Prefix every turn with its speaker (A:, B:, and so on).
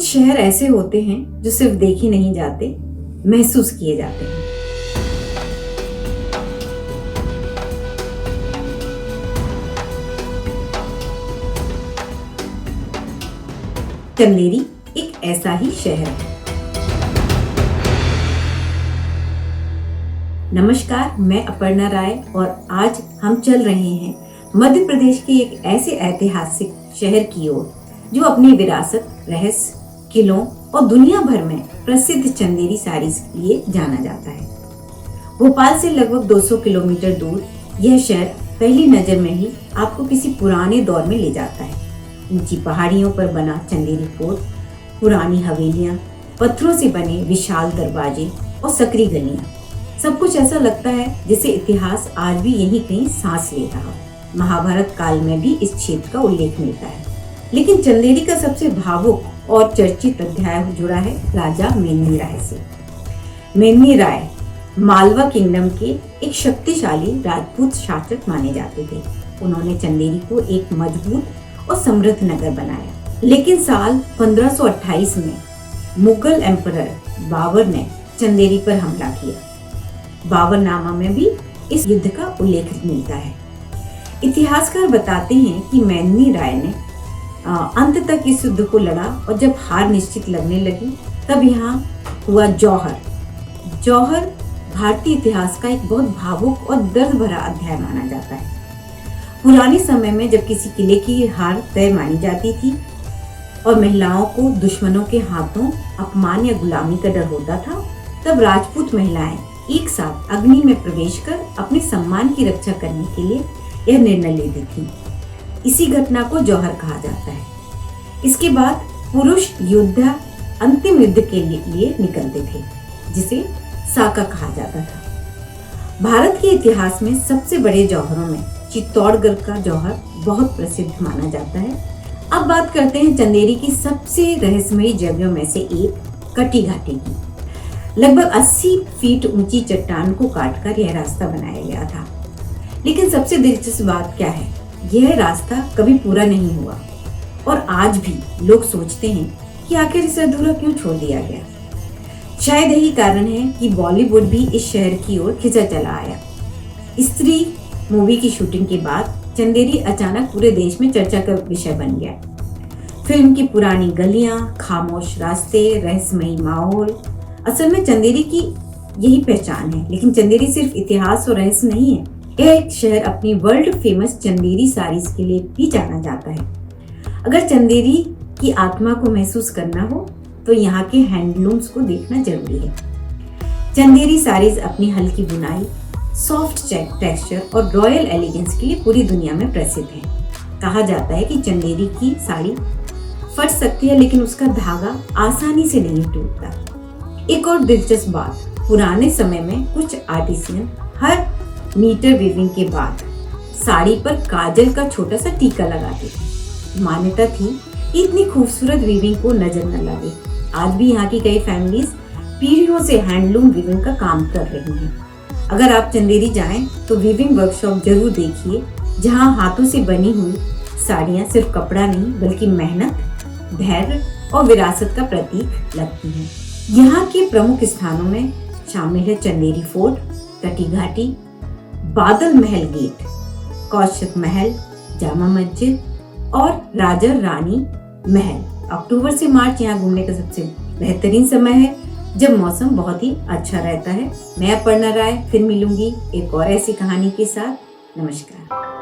A: कुछ शहर ऐसे होते हैं जो सिर्फ देखे नहीं जाते, महसूस किए जाते हैं। चंदेरी एक ऐसा ही शहर है। नमस्कार, मैं अपर्णा राय और आज हम चल रहे हैं मध्य प्रदेश के एक ऐसे ऐतिहासिक शहर की ओर जो अपनी विरासत, रहस्य, किलों और दुनिया भर में प्रसिद्ध चंदेरी साड़ीज के लिए जाना जाता है। भोपाल से लगभग 200 किलोमीटर दूर यह शहर पहली नजर में ही आपको किसी पुराने दौर में ले जाता है। ऊंची पहाड़ियों पर बना चंदेरी फोर्ट, पुरानी हवेलियां, पत्थरों से बने विशाल दरवाजे और सकरी गलियां, सब कुछ ऐसा लगता है जैसे इतिहास आज भी यहीं कहीं सांस ले रहा हो। महाभारत काल में भी इस क्षेत्र का उल्लेख मिलता है। लेकिन चंदेरी का सबसे भावुक और चर्चित अध्याय जुड़ा है राजा मेदिनी राय से। मेदिनी राय मालवा किंगडम के एक शक्तिशाली राजपूत शासक माने जाते थे। उन्होंने चंदेरी को एक मजबूत और समृद्ध नगर बनाया। लेकिन साल 1528 में मुगल एम्परर बाबर ने चंदेरी पर हमला किया। बाबरनामा में भी इस युद्ध का उल्लेख मिलता है। इतिहासकार बताते हैं कि मेदिनी राय ने अंत तक इस युद्ध को लड़ा और जब हार निश्चित लगने लगी तब यहाँ हुआ जौहर। जौहर भारतीय इतिहास का एक बहुत भावुक और दर्द भरा अध्याय माना जाता है। पुराने समय में जब किसी किले की हार तय मानी जाती थी और महिलाओं को दुश्मनों के हाथों अपमान या गुलामी का डर होता था, तब राजपूत महिलाएं एक साथ अग्नि में प्रवेश कर अपने सम्मान की रक्षा करने के लिए यह निर्णय लेती थी। इसी घटना को जौहर कहा जाता है। इसके बाद पुरुष योद्धा अंतिम युद्ध के लिए निकलते थे, जिसे साका कहा जाता था। भारत के इतिहास में सबसे बड़े जौहरों में चित्तौड़गढ़ का जौहर बहुत प्रसिद्ध माना जाता है। अब बात करते हैं चंदेरी की सबसे रहस्यमयी जगहों में से एक, कटी घाटी की। लगभग 80 फीट ऊंची चट्टान को काटकर यह रास्ता बनाया गया था। लेकिन सबसे दिलचस्प बात क्या है, यह रास्ता कभी पूरा नहीं हुआ और आज भी लोग सोचते हैं कि आखिर इसे अधूरा क्यों छोड़ दिया गया। शायद यही कारण है कि बॉलीवुड भी इस शहर की ओर खिंचा चला आया। स्त्री मूवी की शूटिंग के बाद चंदेरी अचानक पूरे देश में चर्चा का विषय बन गया। फिल्म की पुरानी गलियां, खामोश रास्ते, रहस्यमयी माहौल, असल में चंदेरी की यही पहचान है। लेकिन चंदेरी सिर्फ इतिहास और रहस्य नहीं है, यह एक शहर अपनी वर्ल्ड फेमस चंदेरी साड़ीज के लिए भी जाना जाता है। अगर चंदेरी की आत्मा को महसूस करना हो तो यहाँ के हैंडलूम्स को देखना जरूरी है। चंदेरी साड़ीज अपनी हल्की बुनाई, सॉफ्ट टेक्सचर और रॉयल एलिगेंस के लिए पूरी दुनिया में प्रसिद्ध है। कहा जाता है कि चंदेरी की साड़ी फट सकती है लेकिन उसका धागा आसानी से नहीं टूटता। एक और दिलचस्प बात, पुराने समय में कुछ आर्टिसियन हर मीटर वीविंग के बाद साड़ी पर काजल का छोटा सा टीका लगाते थे। मान्यता थी कि इतनी खूबसूरत वीविंग को नजर न लगे। आज भी यहाँ की कई फैमिलीज पीढ़ियों से हैंडलूम वीविंग का काम कर रही हैं। अगर आप चंदेरी जाएं तो वीविंग वर्कशॉप जरूर देखिए, जहाँ हाथों से बनी हुई साड़ियाँ सिर्फ कपड़ा नहीं बल्कि मेहनत, धैर्य और विरासत का प्रतीक लगती हैं। यहाँ के प्रमुख स्थानों में शामिल है चंदेरी फोर्ट, कटी घाटी, बादल महल गेट, कौशिक महल, जामा मस्जिद और राजा रानी महल। अक्टूबर से मार्च यहाँ घूमने का सबसे बेहतरीन समय है, जब मौसम बहुत ही अच्छा रहता है। मैं अपर्णा राय फिर मिलूंगी एक और ऐसी कहानी के साथ। नमस्कार।